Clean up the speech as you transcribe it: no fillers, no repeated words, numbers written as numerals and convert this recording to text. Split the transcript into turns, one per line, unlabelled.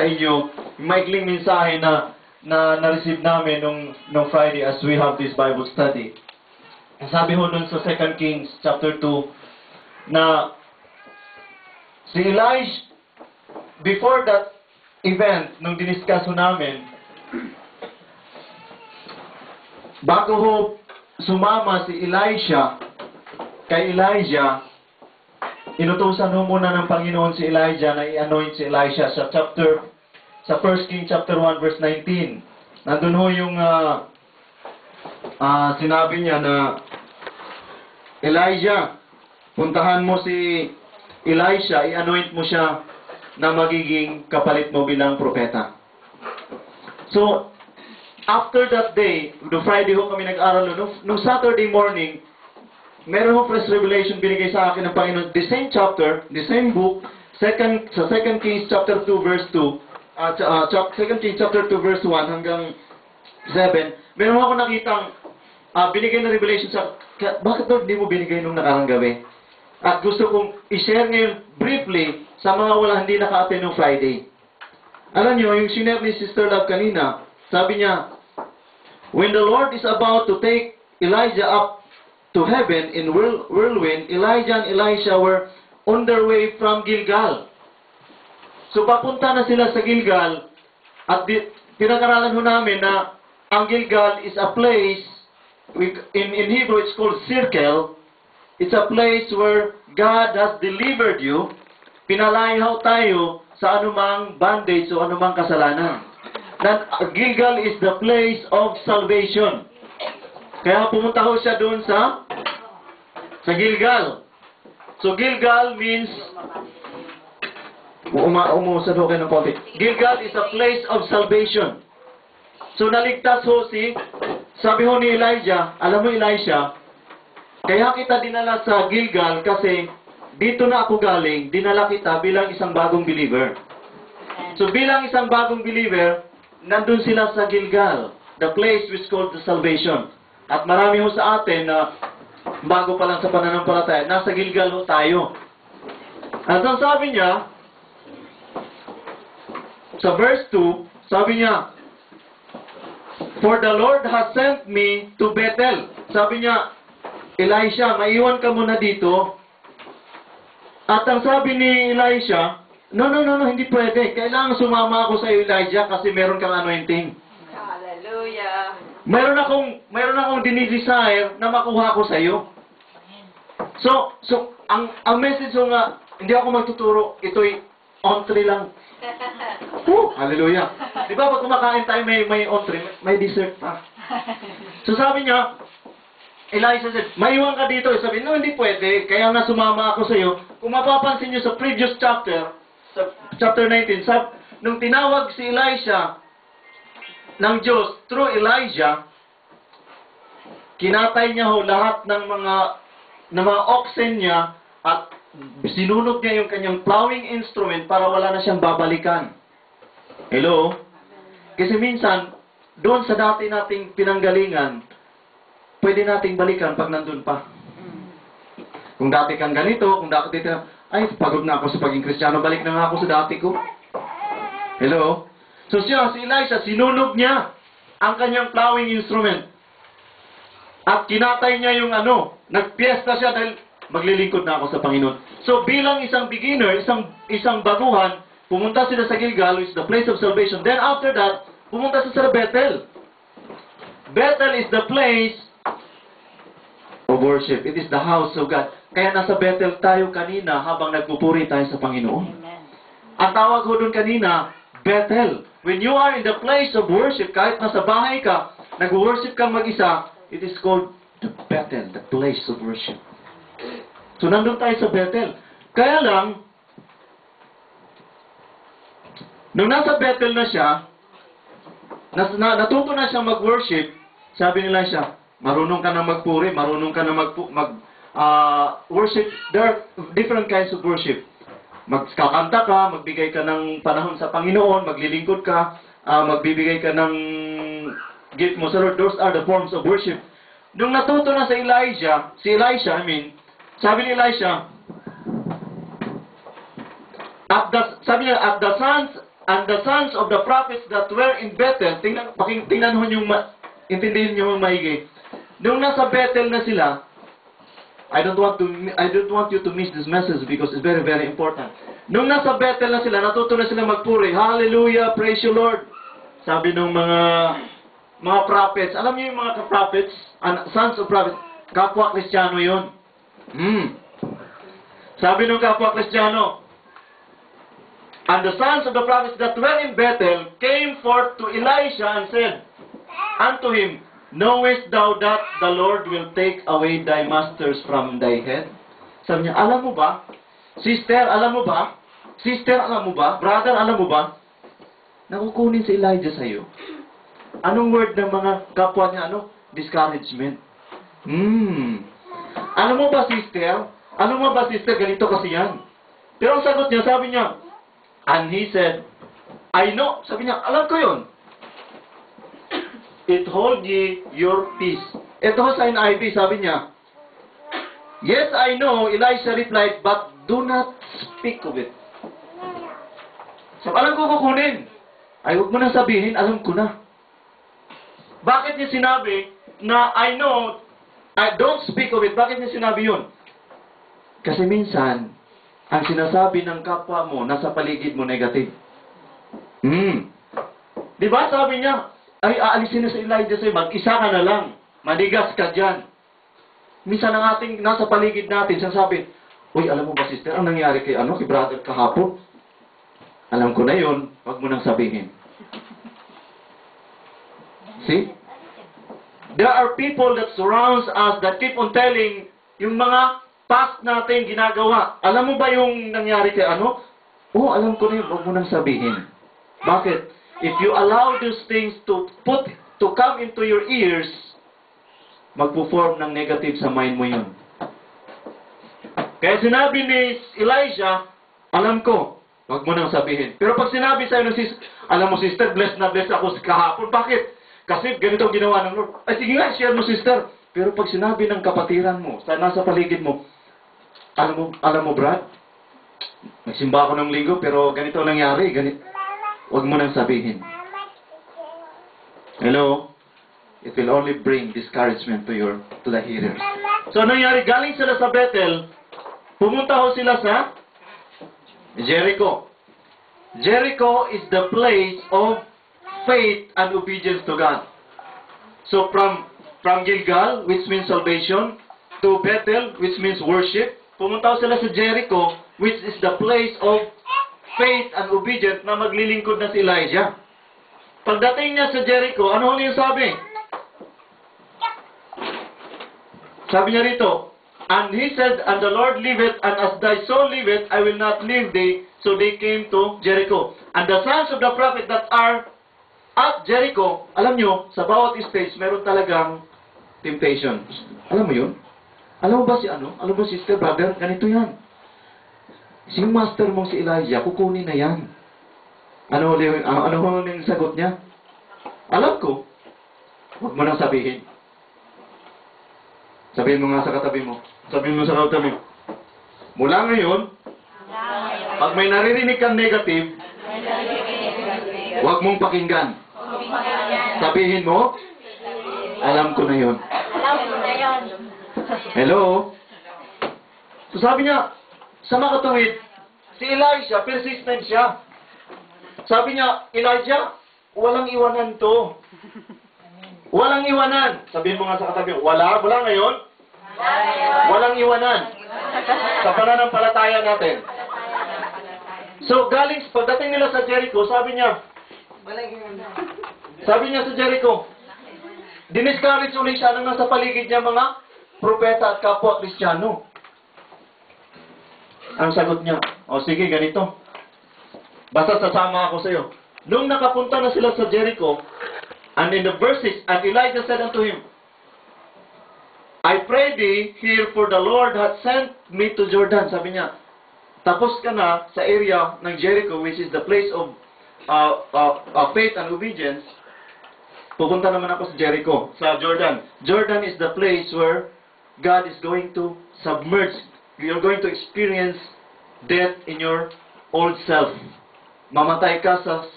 sa inyo yung maikling mensahe na-receive namin nung Friday as we have this Bible study. Sabi ho dun sa 2 Kings chapter 2 na si Elijah, before that event, nung diniscuss ho namin, bago ho sumama si Elisha kay Elijah, inutusan ho muna ng Panginoon si Elijah na i-anoint si Elisha sa 1 King chapter 1 verse 19. Nandun ho yung sinabi niya na, Elijah, puntahan mo si Elisha, i-anoint mo siya na magiging kapalit mo bilang propeta. So, after that day, no Friday ho kami nag-aral, no Saturday morning, meron ho fresh revelation binigay sa akin ng Panginoon. The same chapter, the same book, sa 2 Kings chapter 2 verse 2, 2 Kings chapter 2 verse 1 hanggang 7, meron ako nakitang binigay na revelation sa, bakit Lord di mo binigay nung nakarang gabi? At gusto kong i-share ngayon briefly sa mga hindi naka-attend ng Friday. Alam nyo, yung sinare ni Sister Love kanina, sabi niya, when the Lord is about to take Elijah up to heaven in whirlwind, Elijah and Elisha were on their way from Gilgal. So papunta na sila sa Gilgal, at pinag-aralan ho namin na ang Gilgal is a place, in Hebrew it's called circle. It's a place where God has delivered you. Pinalayaw tayo sa anumang bondage o anumang kasalanan. That Gilgal is the place of salvation. Kaya pumunta ho siya doon sa Gilgal. So Gilgal means, umusad ho kayo ng konti. Gilgal is a place of salvation. So naligtas ho sabi ho ni Elijah, alam mo Elisha, kaya kita dinala sa Gilgal kasi dito na ako galing, dinala kita bilang isang bagong believer. So bilang isang bagong believer, nandun sila sa Gilgal, the place which called the salvation. At marami ho sa atin na bago pa lang sa pananampalataya, nasa Gilgal ho tayo. At ang sabi niya, sa verse 2, sabi niya, for the Lord has sent me to Bethel. Sabi niya, Elisha, maiwan ka muna dito. At ang sabi ni Elisha, no, hindi pwede. Kailangan sumama ako sa Elijah kasi meron kang anointing.
Hallelujah.
Meron akong dinidesire na makuha ko sa iyo. So ang message ko nga, hindi ako magtuturo, ito'y entree lang. Hallelujah. Di ba pag kumakain tayo may entree, may dessert pa. So sabi niya, Elisha said, maiwan ka dito. Sabi, no, hindi pwede. Kaya nga sumama ako sa iyo. Kung mapapansin niyo sa previous chapter, sa chapter 19, nung tinawag si Elisha ng Diyos through Elijah, kinatay niya ho lahat ng mga oxen niya at sinunog niya yung kanyang plowing instrument para wala na siyang babalikan. Hello? Kasi minsan, doon sa dati nating pinanggalingan, pwede nating balikan pag nandun pa. Kung dati kang ganito, kung dati dito, ay, pagod na ako sa pagiging Kristiyano, balik na nga ako sa dati ko. Hello? So si Elisha, sinunog niya ang kanyang plowing instrument. At kinatay niya yung nagpiesta siya dahil maglilingkod na ako sa Panginoon. So bilang isang beginner, isang baguhan, pumunta sila sa Gilgal, which is the place of salvation. Then after that, pumunta sila sa Bethel. Bethel is the place of worship. It is the house of God. Kaya nasa Bethel tayo kanina habang nagpupuri tayo sa Panginoon.
Amen.
Ang tawag ko doon kanina, Bethel. When you are in the place of worship, kahit nasa bahay ka, nag-worship kang mag-isa, it is called the Bethel, the place of worship. So nandun tayo sa Bethel. Kaya lang, nung nasa Bethel na siya, natuto na siya mag-worship, sabi nila siya, marunong ka na magpuri, marunong ka na worship. There are different kinds of worship. Magkakanta ka, magbigay ka ng panahon sa Panginoon, maglilingkod ka, magbibigay ka ng gift mo sa Lord. Those are the forms of worship. Nung natuto na si Elisha, sabi ni Elisha, at the sons And the sons of the prophets that were in Bethel, tingnan ho yung, intindihin nyo yung maigi. Nung nasa Bethel na sila, I don't want you to miss this message because it's very, very important. Nung nasa Bethel na sila, natuto na sila magpuri. Hallelujah, praise you Lord. Sabi ng mga prophets, alam niyo yung mga prophets, sons of prophets, kapwa Kristiyano yun. Sabi ng kapwa Kristiyano, and the sons of the prophets that were in Bethel came forth to Elisha and said unto him, Knowest thou that the Lord will take away thy masters from thy head? Sabi niya, alam mo ba? Sister, alam mo ba? Sister, alam mo ba? Brother, alam mo ba? Nakukunin si Elijah sa'yo. Anong word ng mga kapwa niya? Discouragement. Alam mo ba, sister? Alam mo ba, sister? Ganito kasi yan. Pero ang sagot niya, sabi niya, and he said, I know. Sabi niya, alam ko yun. It hold ye your peace. Ito sa NIV, sabi niya, Yes, I know, Elisha replied, but do not speak of it. So, alam ko kukunin. Ay, huwag mo nang sabihin, alam ko na. Bakit niya sinabi na I know, I don't speak of it? Bakit niya sinabi yun? Kasi minsan, ang sinasabi ng kapwa mo, nasa paligid mo negative. Di ba sabi niya, ay aalisin na si Elijah sa'yo, mag-isa ka na lang, manigas ka dyan. Minsan ang ating nasa paligid natin, sasabi, uy, alam mo ba sister, ang nangyari kay brother kahapon? Alam ko na yun, wag mo nang sabihin. See? There are people that surrounds us that keep on telling yung mga past natin ginagawa. Alam mo ba yung nangyari kay Oo, alam ko na yun, wag mo nang sabihin. Bakit? If you allow these things to come into your ears, magpo-form ng negative sa mind mo yun. Kaya sinabi ni Elijah, alam ko, wag mo nang sabihin. Pero pag sinabi sa'yo ng sister, alam mo sister, blessed na blessed ako kahapon. Bakit? Kasi ganito ang ginawa ng Lord. Ay sige nga, share mo sister. Pero pag sinabi ng kapatiran mo, nasa paligid mo, alam mo Brad, nagsimba ako ng linggo pero ganito nangyari, ganito. Huwag mo nang sabihin. Hello? It will only bring discouragement to the hearers. So, nangyari, galing sila sa Bethel, pumunta ho sila sa Jericho. Jericho is the place of faith and obedience to God. So, from Gilgal, which means salvation, to Bethel, which means worship, pumunta ho sila sa Jericho, which is the place of faith and obedience na maglilingkod na si Elijah. Pagdating niya sa Jericho, ano yung sabi? Sabi niya rito, and he said, and the Lord liveth, and as thy soul liveth, I will not leave thee. So they came to Jericho. And the sons of the prophet that are at Jericho, alam nyo, sa bawat stage, meron talagang temptation. Alam mo yun? Alam mo ba alam mo sister, brother, ganito yan. Si master mong si Elijah, kukunin na yan. Ano yung sagot niya? Alam ko. Huwag mo nang sabihin. Sabihin mo nga sa katabi mo. Sabihin mo sa katabi mo. Mula ngayon, pag may naririnig kang negative, huwag mong pakinggan. Sabihin mo, alam ko na yun. Hello? So sabi niya, sa makatuwid, si Elisha, persistent siya. Sabi niya, Elijah, walang iwanan to. Walang iwanan. Sabihin mo nga sa katabi, wala ngayon? Walang iwanan. Sa pananampalataya natin. So, pagdating nila sa Jericho, sabi niya sa Jericho, diniscourage ulit siya ng nasa paligid niya mga propeta at kapwa Kristiyano. Ang sagot niya, sige, ganito. Basta sasama ako sa iyo. Nung nakapunta na sila sa Jericho, and in the verses, and Elijah said unto him, I pray thee here, for the Lord hath sent me to Jordan. Sabi niya, tapos ka na sa area ng Jericho, which is the place of faith and obedience. Pupunta naman ako sa Jericho, sa Jordan. Jordan is the place where God is going to submerge. You're going to experience death in your old self. mamatay ka sa